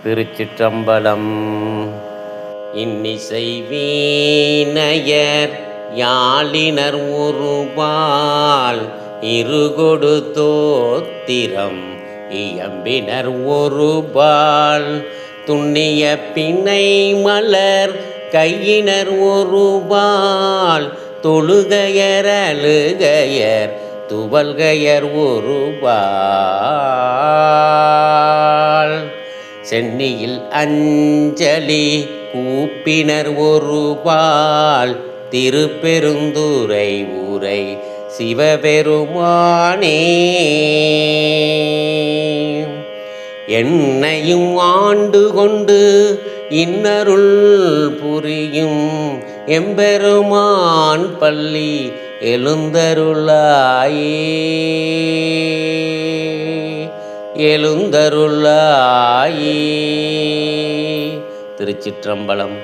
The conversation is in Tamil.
திருச்சிற்றம்பலம். இன்னிசை வீணையர் யாழினர் ஒருபால் இருகொடு தோத்திரம் இயம்பினர் ஒருபால் துண்ணிய பிணை மலர் கையினர் ஒருபால் தொழுகையர் அழுகையர் துவல்கையர் ஒருபால் சென்னியில் அஞ்சலி கூப்பினர் ஒருபால் திருப்பெருந்துறை ஊரை சிவபெருமானே. என்னையும் ஆண்டு கொண்டு இன்னருள் புரியும் எம்பெருமான் பள்ளி எழுந்தருளாயே எழுந்தருளாயே. திருச்சிற்றம்பலம்.